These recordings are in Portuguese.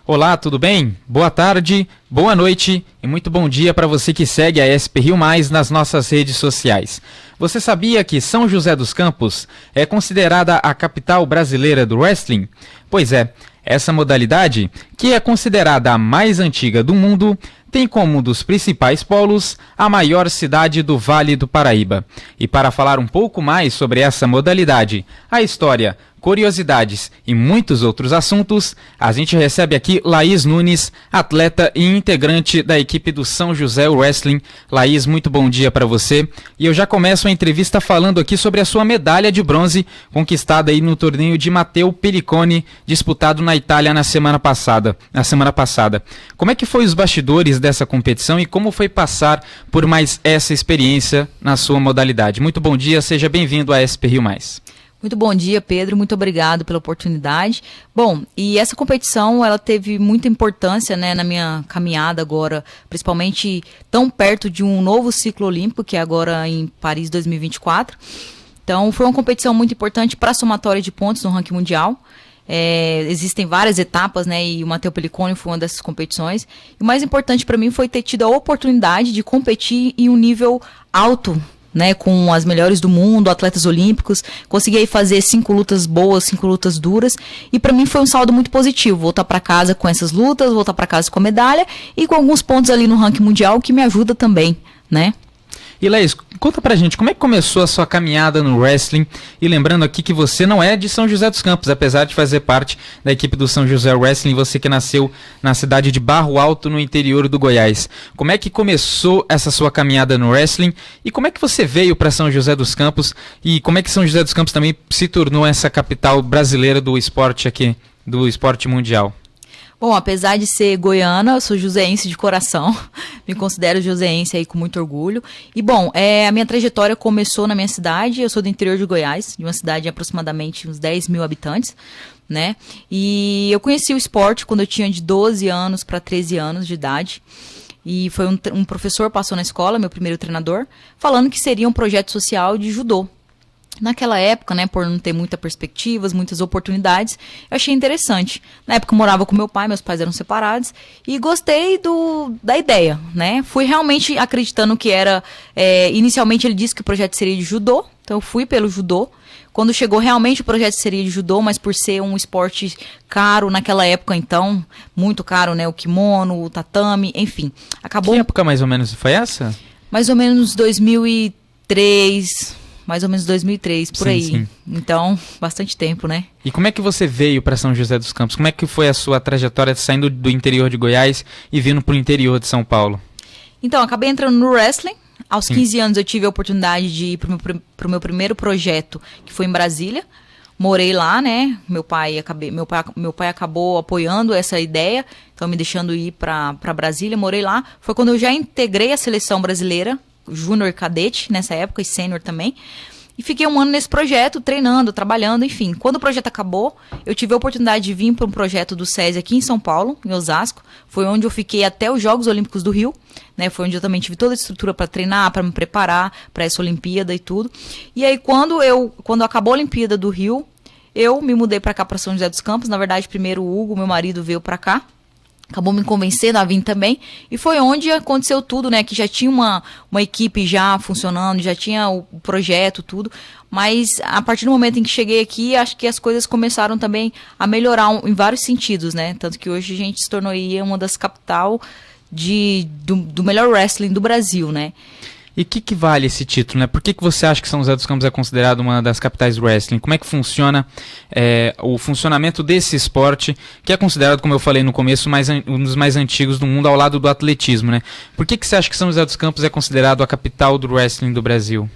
Olá, tudo bem? Boa tarde, boa noite e muito bom dia para você que segue a SP Rio Mais nas nossas redes sociais. Você sabia que São José dos Campos é considerada a capital brasileira do wrestling? Pois é, essa modalidade, que é considerada a mais antiga do mundo, tem como um dos principais polos a maior cidade do Vale do Paraíba. E para falar um pouco mais sobre essa modalidade, a história, curiosidades e muitos outros assuntos, a gente recebe aqui Laís Nunes, atleta e integrante da equipe do São José Wrestling. Laís, muito bom dia para você. E eu já começo a entrevista falando aqui sobre a sua medalha de bronze, conquistada aí no torneio de Matteo Pellicone, disputado na Itália na semana passada. Como é que foi os bastidores dessa competição e como foi passar por mais essa experiência na sua modalidade? Muito bom dia, seja bem-vindo à SP Rio Mais. Muito bom dia, Pedro. Muito obrigado pela oportunidade. Bom, e essa competição, ela teve muita importância, né, na minha caminhada agora, principalmente tão perto de um novo ciclo olímpico, que é agora em Paris 2024. Então, foi uma competição muito importante para a somatória de pontos no ranking mundial. Existem várias etapas, né, e o Matteo Pellicone foi uma dessas competições. E o mais importante para mim foi ter tido a oportunidade de competir em um nível alto, né, com as melhores do mundo, atletas olímpicos. Consegui aí fazer 5 lutas boas, 5 lutas duras, e para mim foi um saldo muito positivo, voltar para casa com essas lutas, voltar para casa com a medalha e com alguns pontos ali no ranking mundial que me ajuda também, né? E Laís, conta pra gente, como é que começou a sua caminhada no wrestling? E lembrando aqui que você não é de São José dos Campos, apesar de fazer parte da equipe do São José Wrestling, você que nasceu na cidade de Barro Alto, no interior do Goiás. Como é que começou essa sua caminhada no wrestling? E como é que você veio para São José dos Campos? E como é que São José dos Campos também se tornou essa capital brasileira do esporte aqui, do esporte mundial? Bom, apesar de ser goiana, eu sou joseense de coração, me considero joseense aí com muito orgulho. E bom, a minha trajetória começou na minha cidade, eu sou do interior de Goiás, de uma cidade de aproximadamente uns 10 mil habitantes, né? E eu conheci o esporte quando eu tinha de 12 anos para 13 anos de idade. E foi um professor passou na escola, meu primeiro treinador, falando que seria um projeto social de judô. Naquela época, né, por não ter muitas perspectivas, muitas oportunidades, eu achei interessante. Na época eu morava com meu pai, meus pais eram separados, e gostei da ideia, né? Fui realmente acreditando que era... inicialmente ele disse que o projeto seria de judô, então eu fui pelo judô. Quando chegou realmente o projeto seria de judô, mas por ser um esporte caro naquela época, então, muito caro, né? O kimono, o tatame, enfim. Acabou... Que época mais ou menos foi essa? Mais ou menos 2003... mais ou menos 2003, por aí. Sim. Então, bastante tempo, né? E como é que você veio para São José dos Campos? Como é que foi a sua trajetória saindo do interior de Goiás e vindo para o interior de São Paulo? Então, acabei entrando no wrestling. Aos 15 anos eu tive a oportunidade de ir para o meu primeiro projeto, que foi em Brasília. Morei lá, né? Meu pai acabou apoiando essa ideia, então me deixando ir para Brasília. Morei lá. Foi quando eu já integrei a seleção brasileira, júnior e cadete nessa época, e sênior também, e fiquei um ano nesse projeto, treinando, trabalhando, enfim. Quando o projeto acabou, eu tive a oportunidade de vir para um projeto do SESI aqui em São Paulo, em Osasco. Foi onde eu fiquei até os Jogos Olímpicos do Rio, né? Foi onde eu também tive toda a estrutura para treinar, para me preparar para essa Olimpíada e tudo. E aí, quando acabou a Olimpíada do Rio, eu me mudei para cá, para São José dos Campos. Na verdade, primeiro o Hugo, meu marido, veio para cá. Acabou me convencendo a vir também, e foi onde aconteceu tudo, né, que já tinha uma equipe já funcionando, já tinha o projeto, tudo, mas a partir do momento em que cheguei aqui, acho que as coisas começaram também a melhorar em vários sentidos, né, tanto que hoje a gente se tornou aí uma das capital do melhor wrestling do Brasil, né. E o que vale esse título, né? Por que você acha que São José dos Campos é considerado uma das capitais do wrestling? Como é que funciona o funcionamento desse esporte, que é considerado, como eu falei no começo, um dos mais antigos do mundo, ao lado do atletismo, né? Por que você acha que São José dos Campos é considerado a capital do wrestling do Brasil?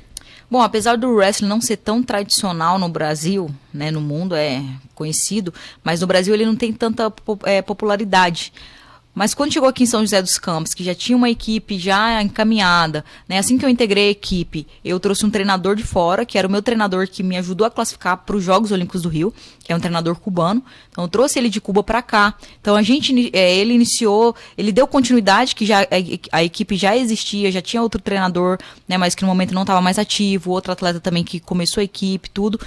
Bom, apesar do wrestling não ser tão tradicional no Brasil, né, no mundo é conhecido, mas no Brasil ele não tem tanta popularidade. Mas quando chegou aqui em São José dos Campos, que já tinha uma equipe já encaminhada, né? Assim que eu integrei a equipe, eu trouxe um treinador de fora, que era o meu treinador que me ajudou a classificar para os Jogos Olímpicos do Rio, que é um treinador cubano. Então eu trouxe ele de Cuba para cá. Então ele iniciou, ele deu continuidade, que já a equipe já existia, já tinha outro treinador, né? Mas que no momento não estava mais ativo, outro atleta também que começou a equipe, tudo.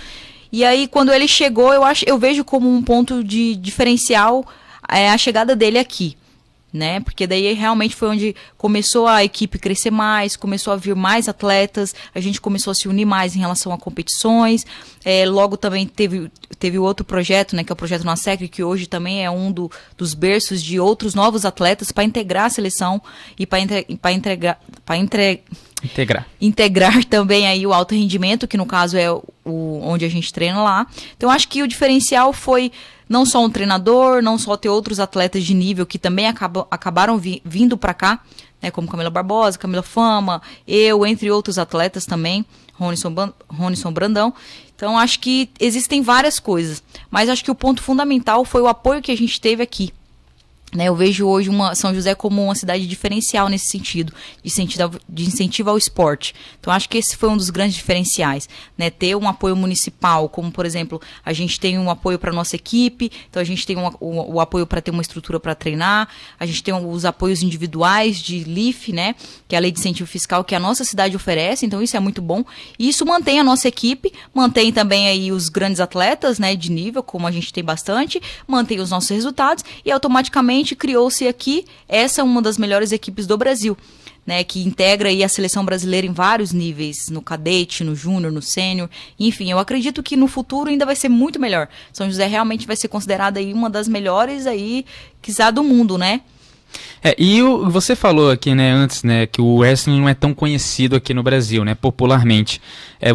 E aí quando ele chegou, eu vejo como um ponto de diferencial a chegada dele aqui. Né? Porque daí realmente foi onde começou a equipe crescer mais, começou a vir mais atletas, a gente começou a se unir mais em relação a competições. Logo também teve outro projeto, né, que é o projeto NASEC, que hoje também é um dos berços de outros novos atletas para integrar a seleção e integrar também aí o alto rendimento, que no caso é onde a gente treina lá. Então acho que o diferencial foi não só um treinador, não só ter outros atletas de nível que também acabaram vindo para cá, né, como Camila Barbosa, Camila Fama, eu, entre outros atletas também, Ronison Brandão. Então acho que existem várias coisas, mas acho que o ponto fundamental foi o apoio que a gente teve aqui. Né, eu vejo hoje São José como uma cidade diferencial nesse sentido, de incentivo ao esporte. Então, acho que esse foi um dos grandes diferenciais. Né, ter um apoio municipal, como, por exemplo, a gente tem um apoio para a nossa equipe, então a gente tem o apoio para ter uma estrutura para treinar, a gente tem os apoios individuais de LIF, né, que é a Lei de Incentivo Fiscal que a nossa cidade oferece, então isso é muito bom. E isso mantém a nossa equipe, mantém também aí os grandes atletas, né, de nível, como a gente tem bastante, mantém os nossos resultados e automaticamente criou-se aqui, essa é uma das melhores equipes do Brasil, né, que integra aí a seleção brasileira em vários níveis, no cadete, no júnior, no sênior, enfim, eu acredito que no futuro ainda vai ser muito melhor. São José realmente vai ser considerada aí uma das melhores aí, quizá, do mundo, né? E você falou aqui, né, antes, né, que o wrestling não é tão conhecido aqui no Brasil, né, popularmente.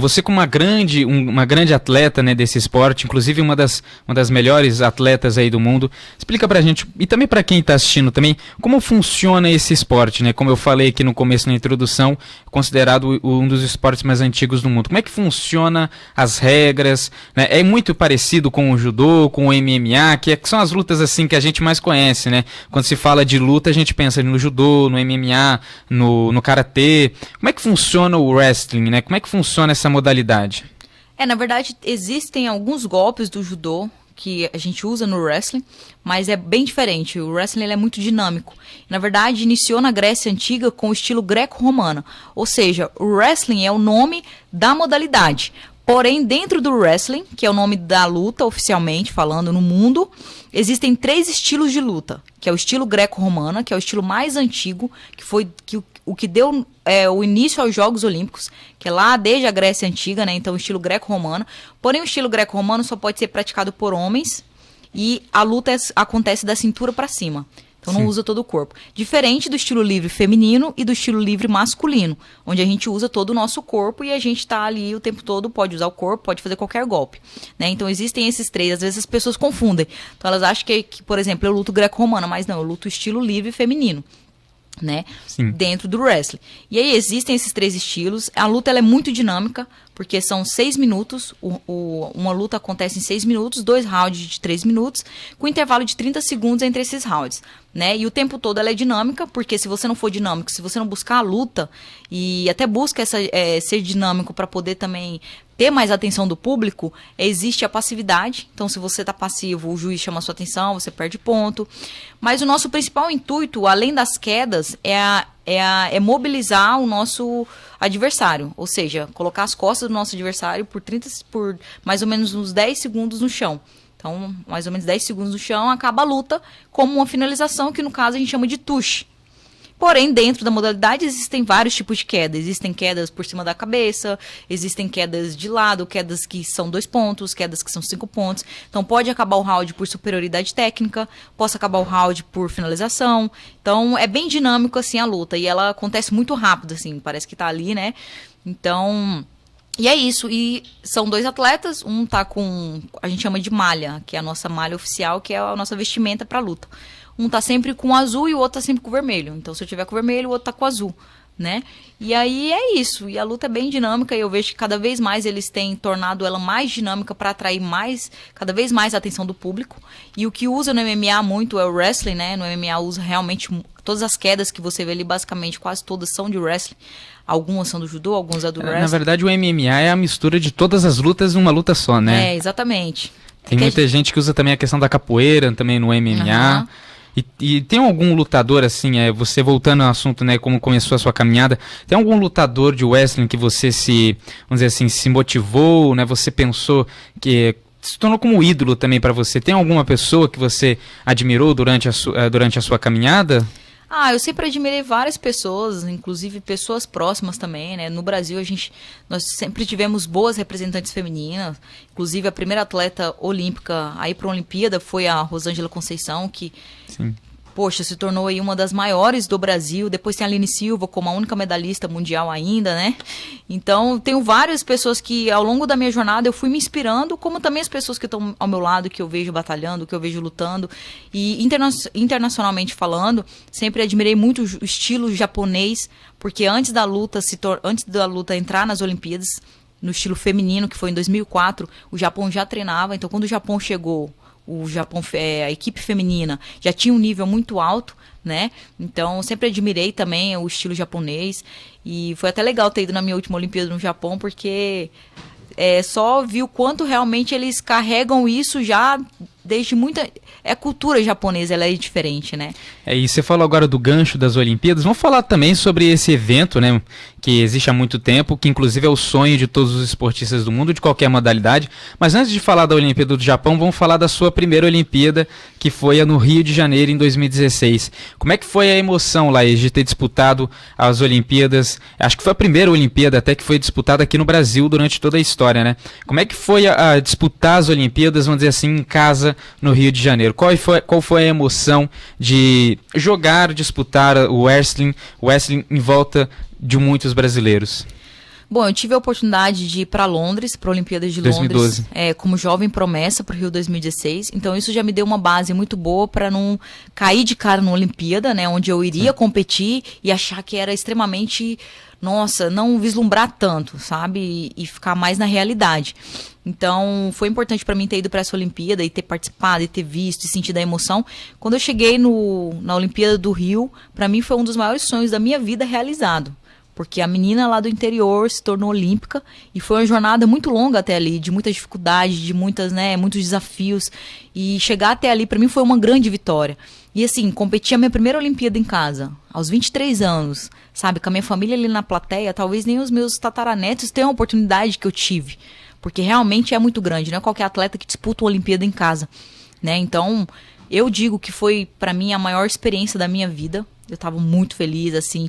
Você como uma grande atleta, né, desse esporte, inclusive uma das melhores atletas aí do mundo, explica pra gente, e também pra quem tá assistindo também, como funciona esse esporte, né, como eu falei aqui no começo na introdução, considerado um dos esportes mais antigos do mundo. Como é que funciona as regras, né? É muito parecido com o judô, com o MMA, que são as lutas assim que a gente mais conhece, né? Quando se fala de luta, a gente pensa no judô, no MMA, no karatê. Como é que funciona o wrestling, né? Como é que funciona essa modalidade? Na verdade, existem alguns golpes do judô que a gente usa no wrestling, mas é bem diferente. O wrestling ele é muito dinâmico. Na verdade, iniciou na Grécia Antiga com o estilo greco-romano. Ou seja, o wrestling é o nome da modalidade. Porém, dentro do wrestling, que é o nome da luta, oficialmente falando no mundo, existem 3 estilos de luta, que é o estilo greco-romano, que é o estilo mais antigo, que foi o que deu o início aos Jogos Olímpicos, que é lá desde a Grécia Antiga, né? Então, o estilo greco-romano. Porém, o estilo greco-romano só pode ser praticado por homens e a luta acontece da cintura para cima. Então, não usa todo o corpo. Diferente do estilo livre feminino e do estilo livre masculino, onde a gente usa todo o nosso corpo e a gente está ali o tempo todo, pode usar o corpo, pode fazer qualquer golpe. Né? Então, existem esses 3. Às vezes, as pessoas confundem. Então, elas acham que por exemplo, eu luto greco-romana, mas não, eu luto estilo livre feminino. Né? Dentro do wrestling. E aí existem esses 3 estilos. A luta ela é muito dinâmica, porque são 6 minutos. Uma luta acontece em 6 minutos, 2 rounds de 3 minutos, com intervalo de 30 segundos entre esses rounds. Né? E o tempo todo ela é dinâmica, porque se você não for dinâmico, se você não buscar a luta, e até busca ser dinâmico para poder também ter mais atenção do público, existe a passividade. Então, se você está passivo, o juiz chama a sua atenção, você perde ponto. Mas o nosso principal intuito, além das quedas, é mobilizar o nosso adversário. Ou seja, colocar as costas do nosso adversário por mais ou menos uns 10 segundos no chão. Então, mais ou menos 10 segundos no chão, acaba a luta como uma finalização, que no caso a gente chama de touch. Porém, dentro da modalidade existem vários tipos de queda. Existem quedas por cima da cabeça, existem quedas de lado, quedas que são 2 pontos, quedas que são 5 pontos. Então, pode acabar o round por superioridade técnica, pode acabar o round por finalização. Então, é bem dinâmico, assim, a luta. E ela acontece muito rápido, assim, parece que tá ali, né? Então, e é isso. E são 2 atletas, um tá com, a gente chama de malha, que é a nossa malha oficial, que é a nossa vestimenta pra luta. Um tá sempre com azul e o outro tá sempre com vermelho. Então, se eu tiver com vermelho, o outro tá com azul, né? E aí é isso, e a luta é bem dinâmica e eu vejo que cada vez mais eles têm tornado ela mais dinâmica para atrair cada vez mais a atenção do público. E o que usa no MMA muito é o wrestling, né? No MMA usa realmente todas as quedas que você vê ali, basicamente quase todas são de wrestling. Algumas são do judô, algumas é do wrestling. Na verdade o MMA é a mistura de todas as lutas numa luta só, né? É, exatamente. Tem muita gente que usa também a questão da capoeira também no MMA. E tem algum lutador, assim, você voltando ao assunto, né, como começou a sua caminhada, tem algum lutador de wrestling que você vamos dizer assim, se motivou, né, você pensou que se tornou como ídolo também para você? Tem alguma pessoa que você admirou durante a sua caminhada? Eu sempre admirei várias pessoas, inclusive pessoas próximas também, né? No Brasil, nós sempre tivemos boas representantes femininas. Inclusive, a primeira atleta olímpica a ir para a Olimpíada foi a Rosângela Conceição, que, Sim. poxa, se tornou aí uma das maiores do Brasil. Depois tem a Aline Silva como a única medalhista mundial ainda, né? Então, tenho várias pessoas que, ao longo da minha jornada, eu fui me inspirando, como também as pessoas que estão ao meu lado, que eu vejo batalhando, que eu vejo lutando. E internacionalmente falando, sempre admirei muito o estilo japonês, porque antes da luta entrar nas Olimpíadas, no estilo feminino, que foi em 2004, o Japão já treinava. Então, quando o Japão chegou, a equipe feminina já tinha um nível muito alto, né? Então, sempre admirei também o estilo japonês. E foi até legal ter ido na minha última Olimpíada no Japão, porque só vi o quanto realmente eles carregam isso já desde muita... A cultura japonesa, ela é diferente, né? E você falou agora do gancho das Olimpíadas. Vamos falar também sobre esse evento, né, que existe há muito tempo, que inclusive é o sonho de todos os esportistas do mundo, de qualquer modalidade. Mas antes de falar da Olimpíada do Japão, vamos falar da sua primeira Olimpíada, que foi no Rio de Janeiro, em 2016. Como é que foi a emoção, Laís, de ter disputado as Olimpíadas? Acho que foi a primeira Olimpíada até que foi disputada aqui no Brasil durante toda a história, né? Como é que foi a disputar as Olimpíadas, vamos dizer assim, em casa, no Rio de Janeiro? Qual foi a emoção de disputar o wrestling em volta de muitos brasileiros? Bom, eu tive a oportunidade de ir para Londres, para a Olimpíada de 2012. Londres, como jovem promessa para o Rio 2016. Então isso já me deu uma base muito boa para não cair de cara na Olimpíada, né, onde eu iria competir e achar que era extremamente, não vislumbrar tanto, sabe, e ficar mais na realidade. Então foi importante para mim ter ido para essa Olimpíada e ter participado e ter visto e sentido a emoção. Quando eu cheguei na Olimpíada do Rio, para mim foi um dos maiores sonhos da minha vida realizado. Porque a menina lá do interior se tornou olímpica e foi uma jornada muito longa até ali, de muitas dificuldades, de muitos desafios. E chegar até ali, para mim, foi uma grande vitória. E assim, competi a minha primeira Olimpíada em casa, aos 23 anos, sabe? Com a minha família ali na plateia, talvez nem os meus tataranetos tenham a oportunidade que eu tive. Porque realmente é muito grande, não é qualquer atleta que disputa uma Olimpíada em casa, né? Então, eu digo que foi, para mim, a maior experiência da minha vida. Eu tava muito feliz, assim,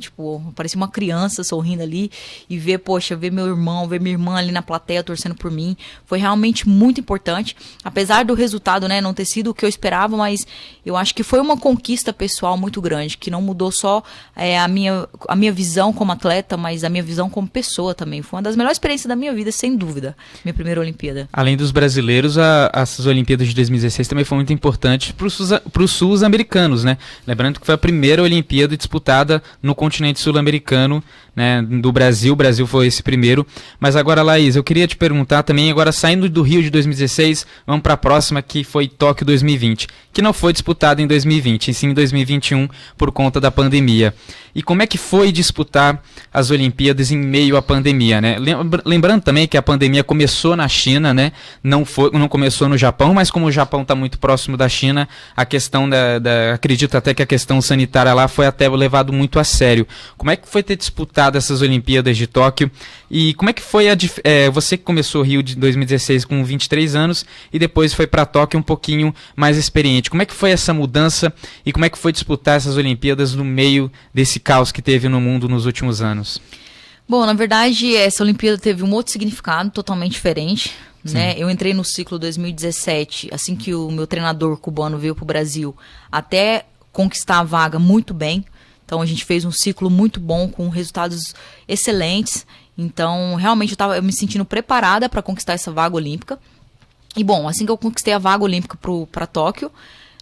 parecia uma criança sorrindo ali e ver meu irmão, ver minha irmã ali na plateia torcendo por mim. Foi realmente muito importante, apesar do resultado, né, não ter sido o que eu esperava, mas eu acho que foi uma conquista pessoal muito grande, que não mudou só a minha visão como atleta, mas a minha visão como pessoa também. Foi uma das melhores experiências da minha vida, sem dúvida, minha primeira Olimpíada. Além dos brasileiros, essas Olimpíadas de 2016 também foi muito importante para os sul-americanos, né? Lembrando que foi a primeira Olimpíada disputada no continente sul-americano, né, do Brasil. O Brasil foi esse primeiro. Mas agora, Laís, eu queria te perguntar também, agora saindo do Rio de 2016, vamos para a próxima, que foi Tóquio 2020, que não foi disputada em 2020, e sim em 2021 por conta da pandemia. E como é que foi disputar as Olimpíadas em meio à pandemia, né? Lembrando também que a pandemia começou na China, né? Não começou no Japão, mas como o Japão está muito próximo da China, a questão acredito até que a questão sanitária lá foi até levado muito a sério. Como é que foi ter disputado essas Olimpíadas de Tóquio? E como é que foi você que começou o Rio de 2016 com 23 anos e depois foi para Tóquio um pouquinho mais experiente? Como é que foi essa mudança e como é que foi disputar essas Olimpíadas no meio desse caos que teve no mundo nos últimos anos? Bom, na verdade, essa Olimpíada teve um outro significado totalmente diferente, né? Eu entrei no ciclo 2017, assim que o meu treinador cubano veio para o Brasil, até conquistar a vaga muito bem. Então a gente fez um ciclo muito bom, com resultados excelentes. Então realmente eu me sentindo preparada para conquistar essa vaga olímpica. E bom, assim que eu conquistei a vaga olímpica para Tóquio,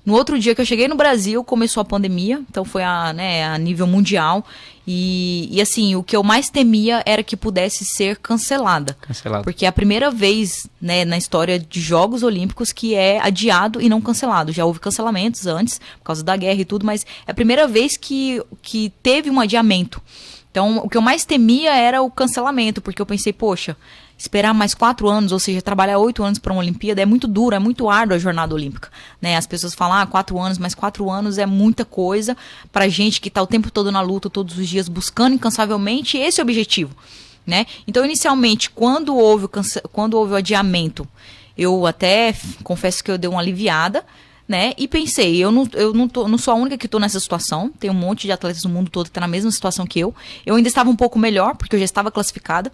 No outro dia que eu cheguei no Brasil, começou a pandemia, então foi a nível mundial. E assim, o que eu mais temia era que pudesse ser cancelada. Porque é a primeira vez, né, na história de Jogos Olímpicos que é adiado e não cancelado. Já houve cancelamentos antes, por causa da guerra e tudo, mas é a primeira vez que teve um adiamento. Então, o que eu mais temia era o cancelamento, porque eu pensei, poxa, esperar mais 4 anos, ou seja, trabalhar 8 anos para uma Olimpíada é muito duro, é muito árdua a jornada olímpica, né? As pessoas falam, 4 anos, mas 4 anos é muita coisa pra gente que tá o tempo todo na luta, todos os dias, buscando incansavelmente esse objetivo, né? Então, inicialmente, quando houve o adiamento, eu até confesso que eu dei uma aliviada, né? E pensei, eu não sou a única que estou nessa situação, tem um monte de atletas no mundo todo que está na mesma situação que eu. Eu ainda estava um pouco melhor, porque eu já estava classificada.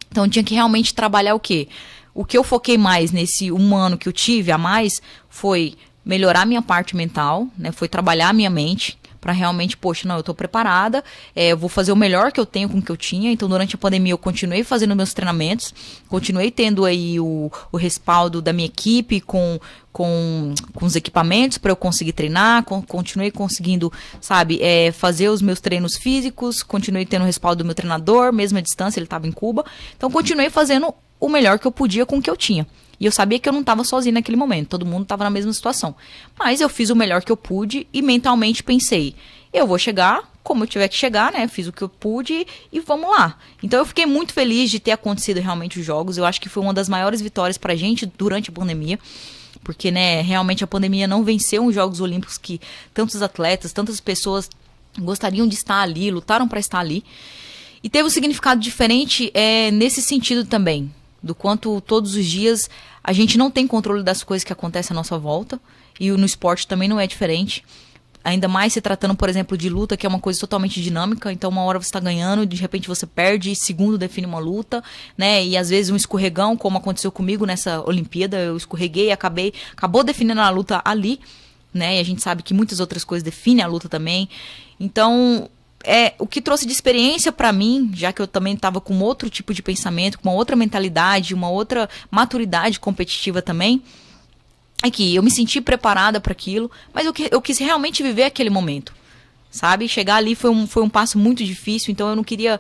Então, eu tinha que realmente trabalhar o quê? O que eu foquei mais nesse 1 ano que eu tive a mais foi melhorar minha parte mental, né? Foi trabalhar a minha mente para realmente, poxa, não, eu tô preparada, eu vou fazer o melhor que eu tenho com o que eu tinha. Então, durante a pandemia, eu continuei fazendo meus treinamentos, continuei tendo aí o respaldo da minha equipe com os equipamentos para eu conseguir treinar, continuei conseguindo, fazer os meus treinos físicos, continuei tendo o respaldo do meu treinador, mesmo à distância, ele estava em Cuba. Então, continuei fazendo o melhor que eu podia com o que eu tinha. E eu sabia que eu não estava sozinha naquele momento, todo mundo estava na mesma situação. Mas eu fiz o melhor que eu pude e mentalmente pensei, eu vou chegar como eu tiver que chegar, né? Fiz o que eu pude e vamos lá. Então eu fiquei muito feliz de ter acontecido realmente os Jogos. Eu acho que foi uma das maiores vitórias pra gente durante a pandemia. Porque, né, realmente a pandemia não venceu os Jogos Olímpicos que tantos atletas, tantas pessoas gostariam de estar ali, lutaram para estar ali. E teve um significado diferente nesse sentido também, do quanto todos os dias a gente não tem controle das coisas que acontecem à nossa volta, e no esporte também não é diferente. Ainda mais se tratando, por exemplo, de luta, que é uma coisa totalmente dinâmica. Então, uma hora você está ganhando, de repente você perde, e segundo define uma luta, né? E às vezes um escorregão, como aconteceu comigo nessa Olimpíada, eu escorreguei e acabou definindo a luta ali, né? E a gente sabe que muitas outras coisas definem a luta também. Então, o que trouxe de experiência para mim, já que eu também estava com outro tipo de pensamento, com uma outra mentalidade, uma outra maturidade competitiva também, é que eu me senti preparada para aquilo, mas eu quis realmente viver aquele momento, sabe? Chegar ali foi um passo muito difícil, então eu não queria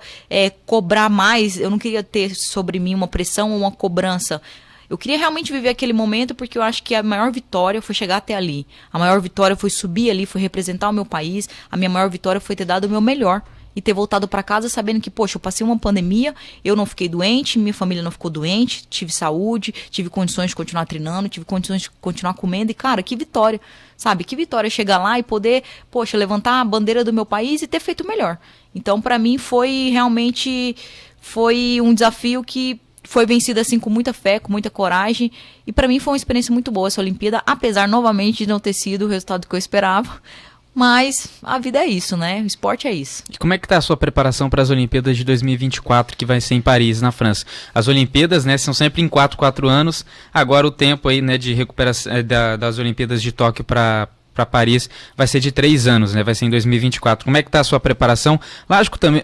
cobrar mais, eu não queria ter sobre mim uma pressão ou uma cobrança. Eu queria realmente viver aquele momento, porque eu acho que a maior vitória foi chegar até ali. A maior vitória foi subir ali, foi representar o meu país. A minha maior vitória foi ter dado o meu melhor e ter voltado para casa sabendo que, poxa, eu passei uma pandemia, eu não fiquei doente, minha família não ficou doente, tive saúde, tive condições de continuar treinando, tive condições de continuar comendo. E, cara, que vitória, sabe? Que vitória chegar lá e poder, poxa, levantar a bandeira do meu país e ter feito melhor. Então, para mim, foi um desafio que foi vencido assim com muita fé, com muita coragem, e para mim foi uma experiência muito boa essa Olimpíada, apesar novamente de não ter sido o resultado que eu esperava, mas a vida é isso, né? O esporte é isso. E como é que tá a sua preparação para as Olimpíadas de 2024, que vai ser em Paris, na França? As Olimpíadas, né, são sempre em 4 anos, agora o tempo aí, né, de recuperação das Olimpíadas de Tóquio para Paris vai ser de 3 anos, né? Vai ser em 2024. Como é que está a sua preparação?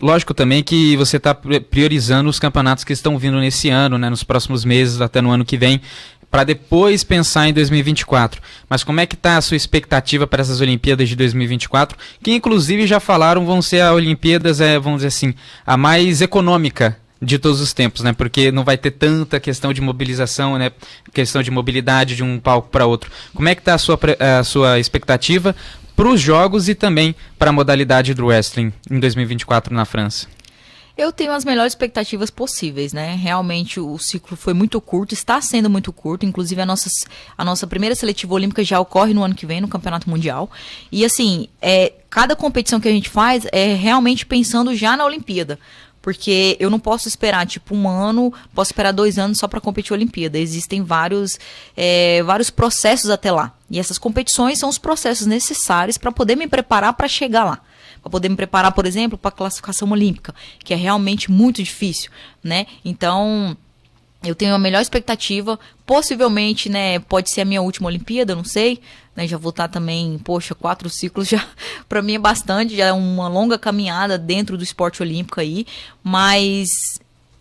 Lógico também que você está priorizando os campeonatos que estão vindo nesse ano, né? Nos próximos meses, até no ano que vem, para depois pensar em 2024. Mas como é que está a sua expectativa para essas Olimpíadas de 2024? Que inclusive já falaram vão ser a Olimpíadas, vamos dizer assim, a mais econômica de todos os tempos, né? Porque não vai ter tanta questão de mobilização, né? Questão de mobilidade de um palco para outro. Como é que está a sua expectativa para os jogos e também para a modalidade do wrestling em 2024 na França? Eu tenho as melhores expectativas possíveis, né? Realmente o ciclo foi muito curto, está sendo muito curto. Inclusive a nossa primeira seletiva olímpica já ocorre no ano que vem, no Campeonato Mundial. E assim, cada competição que a gente faz é realmente pensando já na Olimpíada. Porque eu não posso esperar, 1 ano, posso esperar 2 anos só para competir a Olimpíada. Existem vários processos até lá. E essas competições são os processos necessários para poder me preparar para chegar lá. Para poder me preparar, por exemplo, para a classificação olímpica, que é realmente muito difícil, né? Então, eu tenho a melhor expectativa. Possivelmente, né, pode ser a minha última Olimpíada, não sei. Né, já vou estar também, 4 ciclos já, para mim é bastante, já é uma longa caminhada dentro do esporte olímpico aí, mas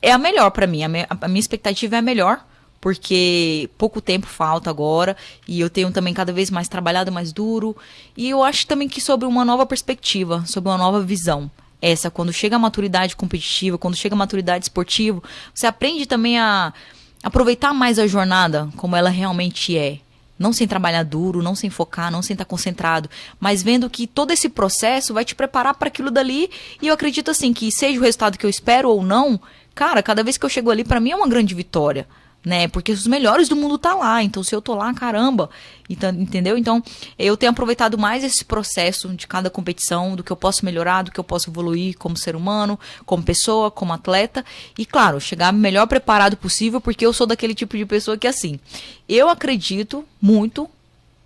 é a melhor para mim, a minha expectativa é a melhor, porque pouco tempo falta agora, e eu tenho também cada vez mais trabalhado mais duro, e eu acho também que sobre uma nova perspectiva, sobre uma nova visão. Essa, quando chega a maturidade competitiva, quando chega a maturidade esportiva, você aprende também a aproveitar mais a jornada como ela realmente é. Não sem trabalhar duro, não sem focar, não sem estar concentrado, mas vendo que todo esse processo vai te preparar para aquilo dali. E eu acredito assim, que seja o resultado que eu espero ou não, cara, cada vez que eu chego ali, para mim é uma grande vitória. Né? Porque os melhores do mundo tá lá, então se eu tô lá, caramba, então, entendeu? Então, eu tenho aproveitado mais esse processo de cada competição, do que eu posso melhorar, do que eu posso evoluir como ser humano, como pessoa, como atleta, e claro, chegar melhor preparado possível, porque eu sou daquele tipo de pessoa que assim, eu acredito muito,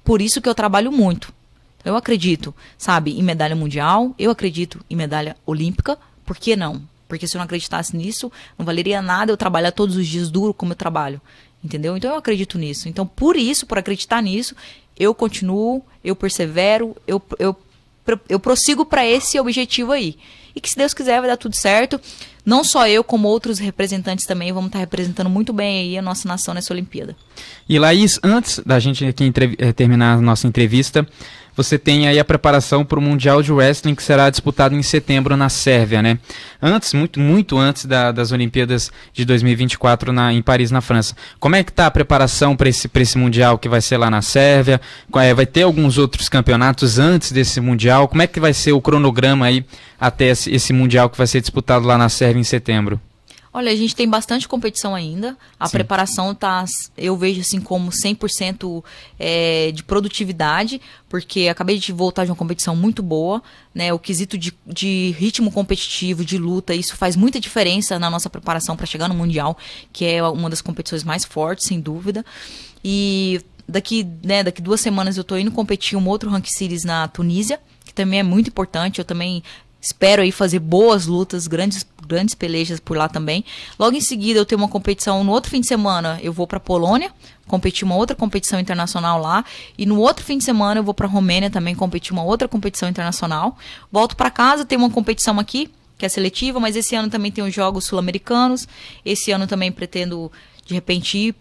por isso que eu trabalho muito. Eu acredito, sabe, em medalha mundial, eu acredito em medalha olímpica, por que não? Porque se eu não acreditasse nisso, não valeria nada eu trabalhar todos os dias duro como eu trabalho. Entendeu? Então eu acredito nisso. Então por isso, por acreditar nisso, eu continuo, eu persevero, eu prossigo para esse objetivo aí. E que se Deus quiser vai dar tudo certo. Não só eu, como outros representantes também vamos estar representando muito bem aí a nossa nação nessa Olimpíada. E Laís, antes da gente aqui terminar a nossa entrevista, você tem aí a preparação para o Mundial de Wrestling que será disputado em setembro na Sérvia, né? Antes, muito antes das Olimpíadas de 2024 em Paris, na França. Como é que está a preparação para esse Mundial que vai ser lá na Sérvia? Vai ter alguns outros campeonatos antes desse Mundial? Como é que vai ser o cronograma aí até esse Mundial que vai ser disputado lá na Sérvia em setembro? Olha, a gente tem bastante competição ainda. A preparação tá, eu vejo assim como 100% de produtividade, porque acabei de voltar de uma competição muito boa, né? O quesito de ritmo competitivo, de luta, isso faz muita diferença na nossa preparação para chegar no Mundial, que é uma das competições mais fortes, sem dúvida. E daqui 2 semanas eu tô indo competir um outro Rank Series na Tunísia, que também é muito importante. Eu também espero aí fazer boas lutas, grandes pelejas por lá também. Logo em seguida eu tenho uma competição no outro fim de semana, eu vou para Polônia, competir uma outra competição internacional lá, e no outro fim de semana eu vou para Romênia também competir uma outra competição internacional. Volto para casa, tem uma competição aqui, que é seletiva, mas esse ano também tem os Jogos Sul-Americanos. Esse ano também pretendo, de repente,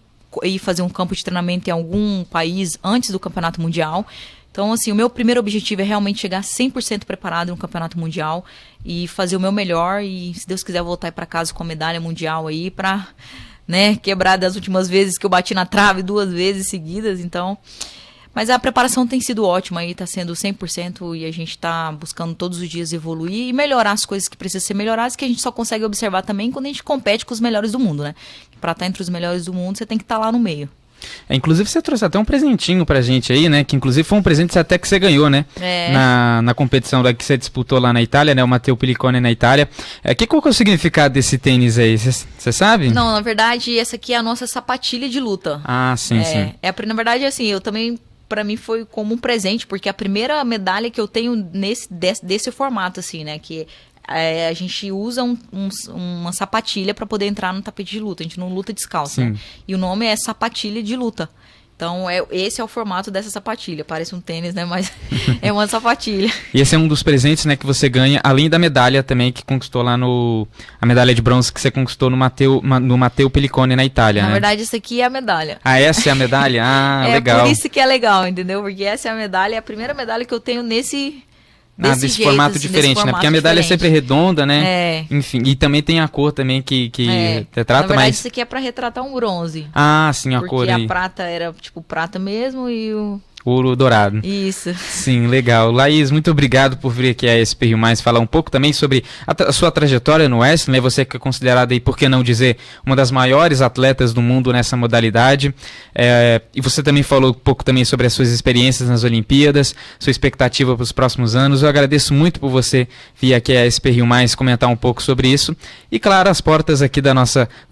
ir fazer um campo de treinamento em algum país antes do Campeonato Mundial. Então, assim, o meu primeiro objetivo é realmente chegar 100% preparado no Campeonato Mundial e fazer o meu melhor e, se Deus quiser, voltar para casa com a medalha mundial aí para, né, quebrar das últimas vezes que eu bati na trave 2 vezes seguidas, então... Mas a preparação tem sido ótima aí, tá sendo 100% e a gente tá buscando todos os dias evoluir e melhorar as coisas que precisam ser melhoradas, que a gente só consegue observar também quando a gente compete com os melhores do mundo, né? Para estar entre os melhores do mundo, você tem que estar lá no meio. Inclusive você trouxe até um presentinho pra gente aí, né? Que inclusive foi um presente até que você ganhou, né? Na competição que você disputou lá na Itália, né? O Matteo Pellicone na Itália. Qual que é o significado desse tênis aí? Você sabe? Não, na verdade, essa aqui é a nossa sapatilha de luta. Ah, sim, sim. Na verdade, assim, eu também... Pra mim foi como um presente, porque a primeira medalha que eu tenho desse formato, assim, né? Que a gente usa uma sapatilha para poder entrar no tapete de luta. A gente não luta descalço, né? E o nome é sapatilha de luta. Então, esse é o formato dessa sapatilha. Parece um tênis, né? Mas é uma sapatilha. E esse é um dos presentes, né, que você ganha, além da medalha também que conquistou lá a medalha de bronze que você conquistou no Matteo Pellicone na Itália, né? Na verdade, essa aqui é a medalha. Ah, essa é a medalha? Ah, legal. É por isso que é legal, entendeu? Porque essa é a medalha, é a primeira medalha que eu tenho desse jeito, formato diferente, né? Porque a medalha é sempre redonda, né? É. Enfim, e também tem a cor também que retrata. Na verdade, isso aqui é pra retratar um bronze. Ah, sim, a cor aí. Porque a prata era tipo prata mesmo e o ouro dourado. Isso. Sim, legal. Laís, muito obrigado por vir aqui a SP Rio Mais falar um pouco também sobre a sua trajetória no wrestling, né? Você que é considerada aí, por que não dizer, uma das maiores atletas do mundo nessa modalidade. E você também falou um pouco também sobre as suas experiências nas Olimpíadas, sua expectativa para os próximos anos. Eu agradeço muito por você vir aqui a SP Rio Mais comentar um pouco sobre isso. E claro, as portas aqui do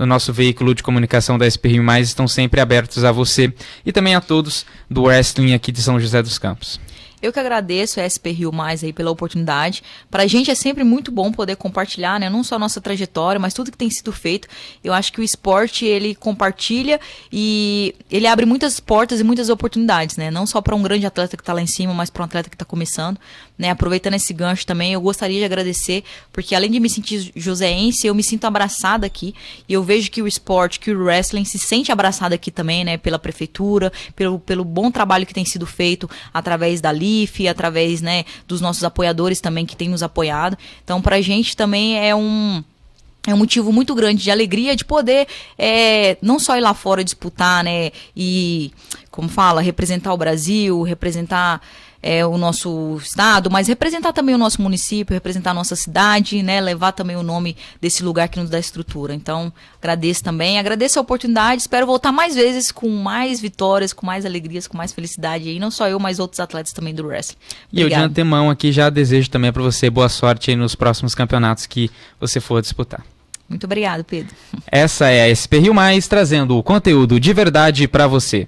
nosso veículo de comunicação da SP Rio Mais estão sempre abertas a você e também a todos do wrestling aqui de São José dos Campos. Eu que agradeço a SP Rio Mais aí pela oportunidade. Pra gente é sempre muito bom poder compartilhar, né? Não só a nossa trajetória, mas tudo que tem sido feito. Eu acho que o esporte, ele compartilha e ele abre muitas portas e muitas oportunidades, né? Não só para um grande atleta que tá lá em cima, mas para um atleta que tá começando, né? Aproveitando esse gancho também, eu gostaria de agradecer, porque além de me sentir joseense, eu me sinto abraçada aqui. E eu vejo que o esporte, que o wrestling se sente abraçado aqui também, né? Pela prefeitura, pelo bom trabalho que tem sido feito através da LIF, através, né, dos nossos apoiadores também que têm nos apoiado. Então, pra gente também é um motivo muito grande de alegria de poder não só ir lá fora disputar, né, e, como fala, representar o Brasil, representar o nosso estado, mas representar também o nosso município, representar a nossa cidade, né, levar também o nome desse lugar que nos dá estrutura. Então, agradeço também, agradeço a oportunidade, espero voltar mais vezes com mais vitórias, com mais alegrias, com mais felicidade, e não só eu, mas outros atletas também do wrestling. Obrigada. E eu de antemão aqui já desejo também para você boa sorte aí nos próximos campeonatos que você for disputar. Muito obrigado, Pedro. Essa é a SP Rio Mais, trazendo o conteúdo de verdade para você.